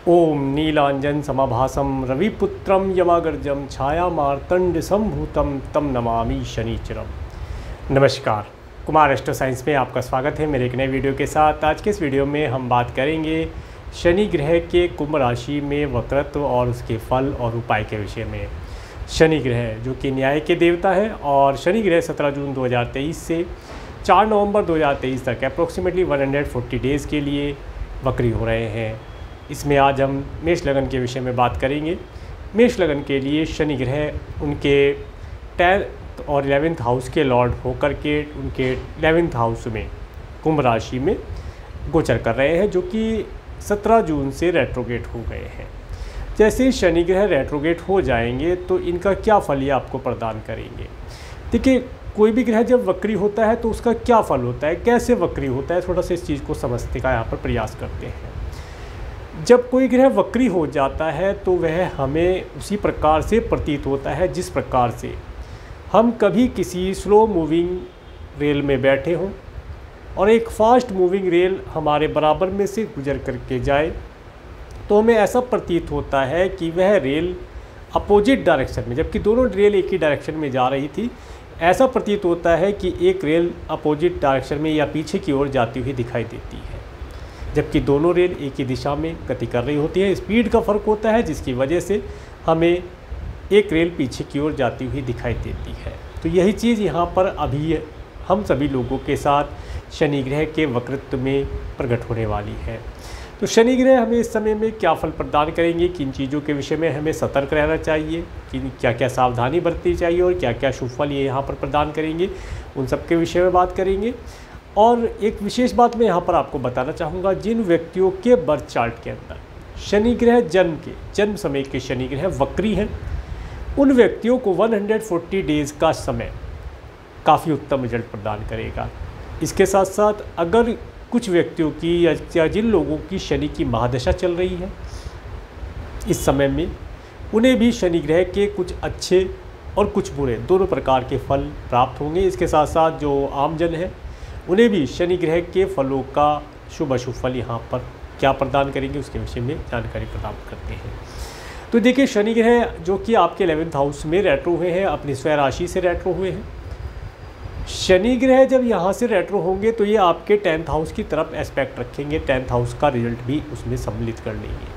ओम नीलांजन समाभासम रविपुत्रम यमागर्जम छाया मार्तंड संभूतम तम नमामि शनिचरम। नमस्कार, Kumar astro science में आपका स्वागत है मेरे एक नए वीडियो के साथ। आज के इस वीडियो में हम बात करेंगे शनि ग्रह के कुंभ राशि में वक्रत्व और उसके फल और उपाय के विषय में। शनि ग्रह जो कि न्याय के देवता है और शनि ग्रह 17 जून 2023 से 4 नवंबर 2023 तक अप्रोक्सीमेटली 140 डेज़ के लिए वक्री हो रहे हैं। इसमें आज हम मेष लगन के विषय में बात करेंगे। मेष लगन के लिए शनि ग्रह उनके 10th और 11th हाउस के लॉर्ड होकर के उनके 11th हाउस में कुंभ राशि में गोचर कर रहे हैं, जो कि 17 जून से रेट्रोगेट हो गए हैं। जैसे शनि ग्रह रेट्रोगेट हो जाएंगे तो इनका क्या फल ये आपको प्रदान करेंगे। देखिए, कोई भी ग्रह जब वक्री होता है तो उसका क्या फल होता है, कैसे वक्री होता है, थोड़ा सा इस चीज़ को समझने का यहाँ पर प्रयास करते हैं। जब कोई ग्रह वक्री हो जाता है तो वह हमें उसी प्रकार से प्रतीत होता है जिस प्रकार से हम कभी किसी स्लो मूविंग रेल में बैठे हों और एक फास्ट मूविंग रेल हमारे बराबर में से गुजर करके जाए, तो हमें ऐसा प्रतीत होता है कि वह रेल अपोजिट डायरेक्शन में, जबकि दोनों रेल एक ही डायरेक्शन में जा रही थी, ऐसा प्रतीत होता है कि एक रेल अपोजिट डायरेक्शन में या पीछे की ओर जाती हुई दिखाई देती है, जबकि दोनों रेल एक ही दिशा में गति कर रही होती है। स्पीड का फ़र्क होता है जिसकी वजह से हमें एक रेल पीछे की ओर जाती हुई दिखाई देती है। तो यही चीज़ यहाँ पर अभी हम सभी लोगों के साथ शनि ग्रह के वक्रित्व में प्रकट होने वाली है। तो शनि ग्रह हमें इस समय में क्या फल प्रदान करेंगे, किन चीज़ों के विषय में हमें सतर्क रहना चाहिए, किन क्या क्या सावधानी बरतनी चाहिए और क्या क्या शुभ फल ये यहाँ पर प्रदान करेंगे, उन सब के विषय में बात करेंगे। और एक विशेष बात मैं यहाँ पर आपको बताना चाहूँगा, जिन व्यक्तियों के बर्थ चार्ट के अंदर शनि ग्रह जन्म समय के शनि ग्रह वक्री हैं, उन व्यक्तियों को 140 डेज़ का समय काफ़ी उत्तम रिजल्ट प्रदान करेगा। इसके साथ साथ अगर कुछ व्यक्तियों की या जिन लोगों की शनि की महादशा चल रही है इस समय में, उन्हें भी शनि ग्रह के कुछ अच्छे और कुछ बुरे दोनों प्रकार के फल प्राप्त होंगे। इसके साथ साथ जो आमजन है उन्हें भी शनि ग्रह के फलों का शुभ अशुभ फल यहाँ पर क्या प्रदान करेंगे उसके विषय में जानकारी प्रदान करते हैं। तो देखिए, शनि ग्रह जो कि आपके 11th हाउस में रेट्रो हुए हैं, अपनी स्वयं राशि से रेट्रो हुए हैं। शनि ग्रह जब यहाँ से रेट्रो होंगे तो ये आपके 10th हाउस की तरफ एस्पेक्ट रखेंगे, 10th हाउस का रिजल्ट भी उसमें सम्मिलित कर लेंगे।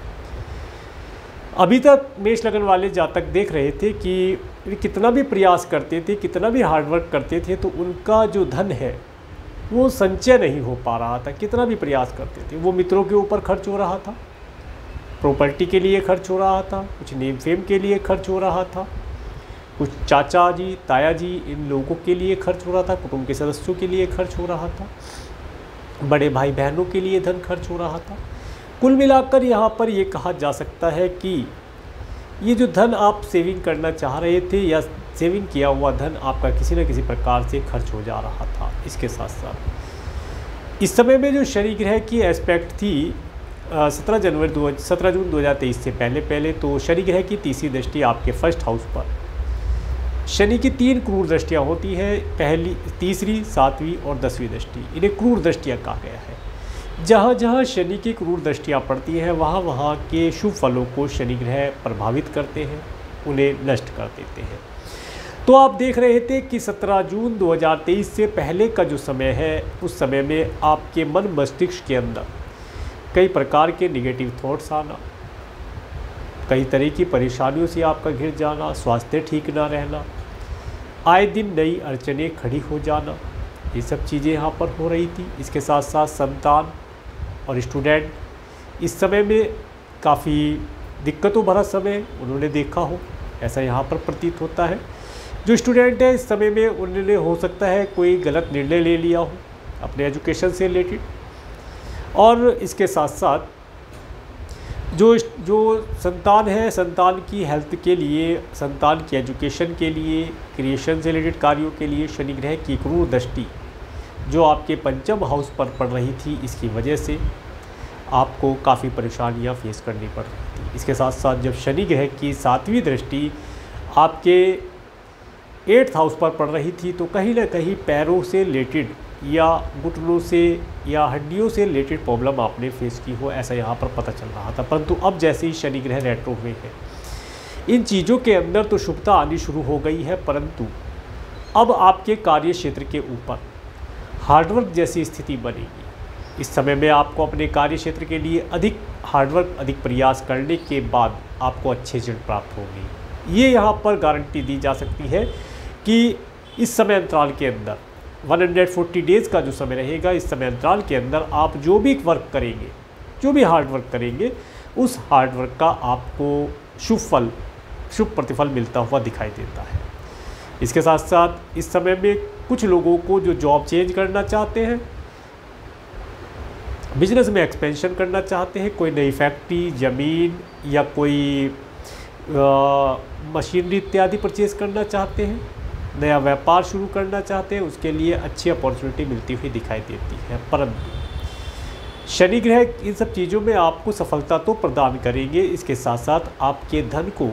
अभी तक मेष लगन वाले जातक देख रहे थे कि कितना भी प्रयास करते थे, कितना भी हार्डवर्क करते थे, तो उनका जो धन है वो संचय नहीं हो पा रहा था। कितना भी प्रयास करते थे, वो मित्रों के ऊपर खर्च हो रहा था, प्रॉपर्टी के लिए खर्च हो रहा था, कुछ नेम फेम के लिए खर्च हो रहा था, कुछ चाचा जी ताया जी इन लोगों के लिए खर्च हो रहा था, कुटुंब के सदस्यों के लिए खर्च हो रहा था, बड़े भाई बहनों के लिए धन खर्च हो रहा था। कुल मिलाकर यहाँ पर ये कहा जा सकता है कि ये जो धन आप सेविंग करना चाह रहे थे या सेविंग किया हुआ धन आपका किसी न किसी प्रकार से खर्च हो जा रहा था। इसके साथ साथ इस समय में जो शनि ग्रह की एस्पेक्ट थी 17 जून 2023 से पहले तो शनि ग्रह की तीसरी दृष्टि आपके फर्स्ट हाउस पर, शनि की 3 क्रूर दृष्टियाँ होती हैं, पहली, तीसरी, 7वीं और 10वीं दृष्टि, इन्हें क्रूर दृष्टियाँ कहा गया है। जहाँ जहाँ शनि की क्रूर दृष्टियाँ पड़ती हैं वहाँ वहाँ के शुभ फलों को शनि ग्रह प्रभावित करते हैं, उन्हें नष्ट कर देते हैं। तो आप देख रहे थे कि 17 जून 2023 से पहले का जो समय है उस समय में आपके मन मस्तिष्क के अंदर कई प्रकार के निगेटिव थॉट्स आना, कई तरह की परेशानियों से आपका घिर जाना, स्वास्थ्य ठीक ना रहना, आए दिन नई अड़चनें खड़ी हो जाना, ये सब चीज़ें यहाँ पर हो रही थी। इसके साथ साथ संतान और स्टूडेंट इस समय में काफ़ी दिक्कतों भरा समय उन्होंने देखा हो, ऐसा यहाँ पर प्रतीत होता है। जो स्टूडेंट है इस समय में उन्होंने हो सकता है कोई गलत निर्णय ले लिया हो अपने एजुकेशन से रिलेटेड, और इसके साथ साथ जो संतान है, संतान की हेल्थ के लिए, संतान की एजुकेशन के लिए, क्रिएशन से रिलेटेड कार्यों के लिए शनि ग्रह की क्रूर दृष्टि जो आपके 5th हाउस पर पड़ रही थी, इसकी वजह से आपको काफ़ी परेशानियां फेस करनी पड़ रही थी। इसके साथ साथ जब शनि ग्रह की 7वीं दृष्टि आपके 8th हाउस पर पड़ रही थी तो कहीं ना कहीं पैरों से रिलेटेड या घुटनों से या हड्डियों से रिलेटेड प्रॉब्लम आपने फेस की हो, ऐसा यहाँ पर पता चल रहा था। परंतु अब जैसे ही शनि ग्रह रेट्रो हुए हैं, इन चीज़ों के अंदर तो शुभता आनी शुरू हो गई है, परंतु अब आपके कार्य क्षेत्र के ऊपर हार्डवर्क जैसी स्थिति बनेगी। इस समय में आपको अपने कार्य क्षेत्र के लिए अधिक हार्डवर्क, अधिक प्रयास करने के बाद आपको अच्छे रिजल्ट प्राप्त होंगे। ये यहाँ पर गारंटी दी जा सकती है कि इस समय अंतराल के अंदर 140 डेज़ का जो समय रहेगा, इस समय अंतराल के अंदर आप जो भी वर्क करेंगे, जो भी हार्ड वर्क करेंगे, उस हार्ड वर्क का आपको शुभ प्रतिफल मिलता हुआ दिखाई देता है। इसके साथ साथ इस समय में कुछ लोगों को जो जॉब चेंज करना चाहते हैं, बिजनेस में एक्सपेंशन करना चाहते हैं, कोई नई फैक्ट्री, ज़मीन या कोई मशीनरी इत्यादि परचेज़ करना चाहते हैं, नया व्यापार शुरू करना चाहते हैं, उसके लिए अच्छी अपॉर्चुनिटी मिलती हुई दिखाई देती है। परंतु शनि ग्रह इन सब चीज़ों में आपको सफलता तो प्रदान करेंगे, इसके साथ साथ आपके धन को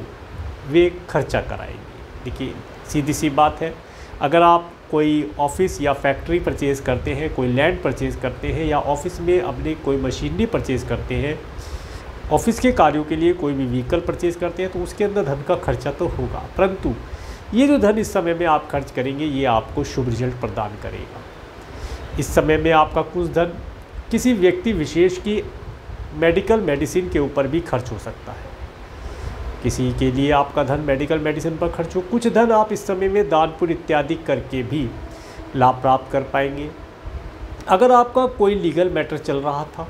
वे खर्चा कराएंगे। देखिए, सीधी सी बात है, अगर आप कोई ऑफिस या फैक्ट्री परचेज़ करते हैं, कोई लैंड परचेज़ करते हैं, या ऑफिस में अपने कोई मशीनरी परचेज़ करते हैं, ऑफिस के कार्यों के लिए कोई भी व्हीकल परचेज़ करते हैं, तो उसके अंदर धन का खर्चा तो होगा, परंतु ये जो धन इस समय में आप खर्च करेंगे, ये आपको शुभ रिजल्ट प्रदान करेगा। इस समय में आपका कुछ धन किसी व्यक्ति विशेष की मेडिसिन के ऊपर भी खर्च हो सकता है। किसी के लिए आपका धन मेडिकल मेडिसिन पर खर्च हो, कुछ धन आप इस समय में दान पुण्य इत्यादि करके भी लाभ प्राप्त कर पाएंगे। अगर आपका कोई लीगल मैटर चल रहा था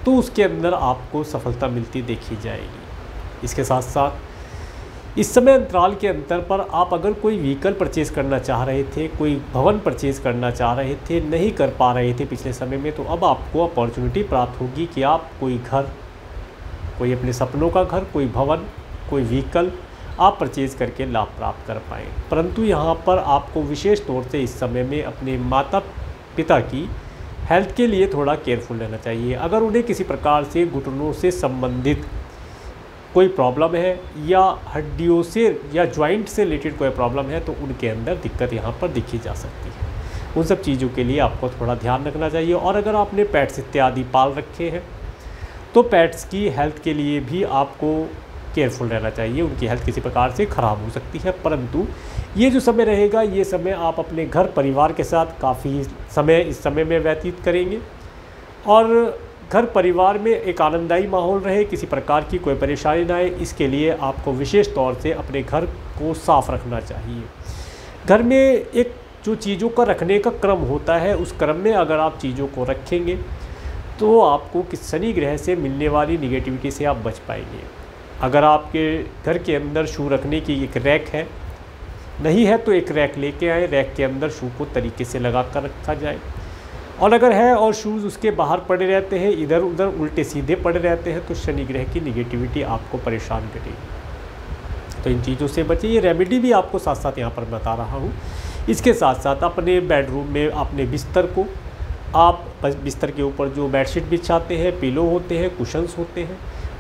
तो उसके अंदर आपको सफलता मिलती देखी जाएगी। इसके साथ साथ इस समय अंतराल के अंतर पर आप अगर कोई व्हीकल परचेज़ करना चाह रहे थे, कोई भवन परचेज़ करना चाह रहे थे, नहीं कर पा रहे थे पिछले समय में, तो अब आपको अपॉर्चुनिटी प्राप्त होगी कि आप कोई घर, कोई अपने सपनों का घर, कोई भवन, कोई व्हीकल आप परचेज़ करके लाभ प्राप्त कर पाएँ। परंतु यहाँ पर आपको विशेष तौर से इस समय में अपने माता पिता की हेल्थ के लिए थोड़ा केयरफुल रहना चाहिए। अगर उन्हें किसी प्रकार से घुटनों से संबंधित कोई प्रॉब्लम है, या हड्डियों से या जॉइंट से रिलेटेड कोई प्रॉब्लम है, तो उनके अंदर दिक्कत यहाँ पर दिखी जा सकती है। उन सब चीज़ों के लिए आपको थोड़ा ध्यान रखना चाहिए। और अगर आपने पेट्स इत्यादि पाल रखे हैं, तो पेट्स की हेल्थ के लिए भी आपको केयरफुल रहना चाहिए। उनकी हेल्थ किसी प्रकार से ख़राब हो सकती है। परंतु ये जो समय रहेगा, ये समय आप अपने घर परिवार के साथ काफ़ी समय इस समय में व्यतीत करेंगे, और घर परिवार में एक आनंददायी माहौल रहे, किसी प्रकार की कोई परेशानी ना आए, इसके लिए आपको विशेष तौर से अपने घर को साफ़ रखना चाहिए। घर में एक जो चीज़ों का रखने का क्रम होता है, उस क्रम में अगर आप चीज़ों को रखेंगे तो आपको शनि ग्रह से मिलने वाली निगेटिविटी से आप बच पाएंगे। अगर आपके घर के अंदर शू रखने की एक रैक है, नहीं है तो एक रैक लेके आए, रैक के अंदर शू को तरीके से लगा कर रखा जाए। और अगर है और शूज़ उसके बाहर पड़े रहते हैं, इधर उधर उल्टे सीधे पड़े रहते हैं, तो शनि ग्रह की निगेटिविटी आपको परेशान करेगी। तो इन चीज़ों से बचिए। ये रेमेडी भी आपको साथ साथ यहाँ पर बता रहा हूँ। इसके साथ साथ अपने बेडरूम में अपने बिस्तर को, आप बिस्तर के ऊपर जो बेडशीट बिछाते हैं, पिलो होते हैं, कुशन्स होते हैं,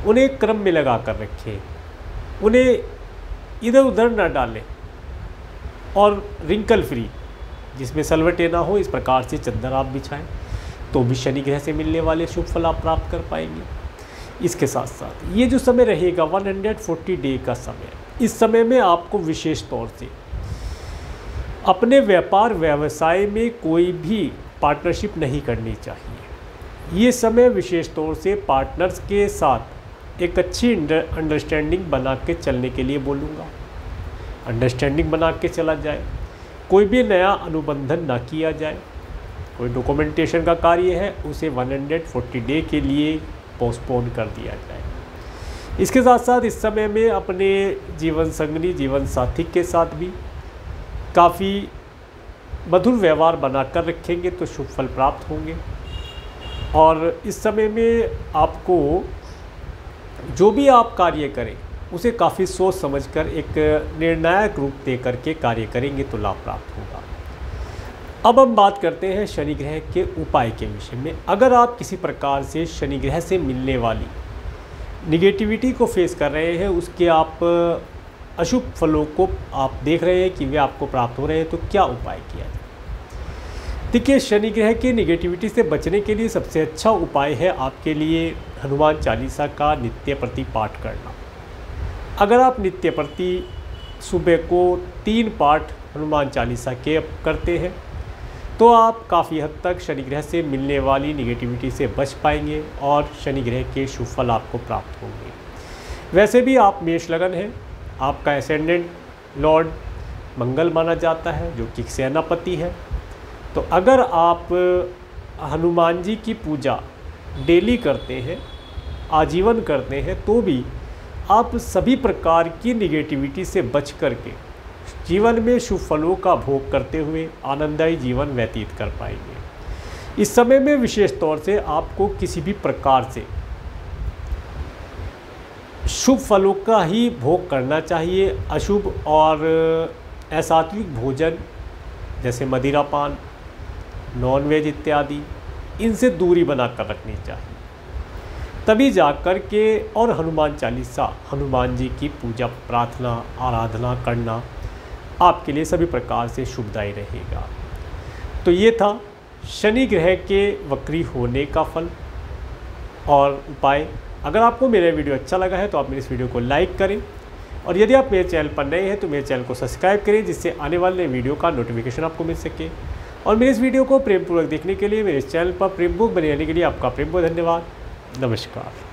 उन्हें क्रम में लगा कर रखें, उन्हें इधर उधर न डालें, और रिंकल फ्री, जिसमें सलवटे ना हो, इस प्रकार से चद्दर आप बिछाएं, तो भी शनि ग्रह से मिलने वाले शुभ फल आप प्राप्त कर पाएंगे। इसके साथ साथ ये जो समय रहेगा 140 डे का समय, इस समय में आपको विशेष तौर से अपने व्यापार व्यवसाय में कोई भी पार्टनरशिप नहीं करनी चाहिए। ये समय विशेष तौर से पार्टनर्स के साथ एक अच्छी अंडरस्टैंडिंग बना के चलने के लिए बोलूँगा। अंडरस्टैंडिंग बना के चला जाए, कोई भी नया अनुबंधन ना किया जाए। कोई डॉक्यूमेंटेशन का कार्य है, उसे 140 डे के लिए पोस्टपोन कर दिया जाए। इसके साथ साथ इस समय में अपने जीवन संगनी, जीवन साथी के साथ भी काफ़ी मधुर व्यवहार बनाकर रखेंगे तो शुभ फल प्राप्त होंगे। और इस समय में आपको जो भी आप कार्य करें, उसे काफ़ी सोच समझकर एक निर्णायक रूप दे करके कार्य करेंगे तो लाभ प्राप्त होगा। अब हम बात करते हैं शनि ग्रह के उपाय के विषय में। अगर आप किसी प्रकार से शनि ग्रह से मिलने वाली निगेटिविटी को फेस कर रहे हैं, उसके आप अशुभ फलों को आप देख रहे हैं कि वे आपको प्राप्त हो रहे हैं, तो क्या उपाय किया जाए। देखिए, शनि ग्रह की निगेटिविटी से बचने के लिए सबसे अच्छा उपाय है आपके लिए हनुमान चालीसा का नित्य प्रति पाठ करना। अगर आप नित्य प्रति सुबह को 3 पाठ हनुमान चालीसा के करते हैं तो आप काफ़ी हद तक शनि ग्रह से मिलने वाली निगेटिविटी से बच पाएंगे और शनि ग्रह के शुभ फल आपको प्राप्त होंगे। वैसे भी आप मेष लगन हैं, आपका एसेंडेंट लॉर्ड मंगल माना जाता है जो कि सेनापति है। तो अगर आप हनुमान जी की पूजा डेली करते हैं, आजीवन करते हैं, तो भी आप सभी प्रकार की निगेटिविटी से बच करके जीवन में शुभ फलों का भोग करते हुए आनंददायी जीवन व्यतीत कर पाएंगे। इस समय में विशेष तौर से आपको किसी भी प्रकार से शुभ फलों का ही भोग करना चाहिए। अशुभ और असात्विक भोजन जैसे मदिरापान, नॉनवेज इत्यादि, इनसे दूरी बनाकर रखनी चाहिए। तभी जाकर के और हनुमान चालीसा, हनुमान जी की पूजा प्रार्थना आराधना करना आपके लिए सभी प्रकार से शुभदायी रहेगा। तो ये था शनि ग्रह के वक्री होने का फल और उपाय। अगर आपको मेरा वीडियो अच्छा लगा है तो आप मेरे इस वीडियो को लाइक करें और यदि आप मेरे चैनल पर नए हैं तो मेरे चैनल को सब्सक्राइब करें, जिससे आने वाले वीडियो का नोटिफिकेशन आपको मिल सके। और मेरे इस वीडियो को प्रेमपूर्वक देखने के लिए, मेरे इस चैनल पर प्रेमपूर्वक बने रहने के लिए आपका प्रेमपूर्वक धन्यवाद। नमस्कार।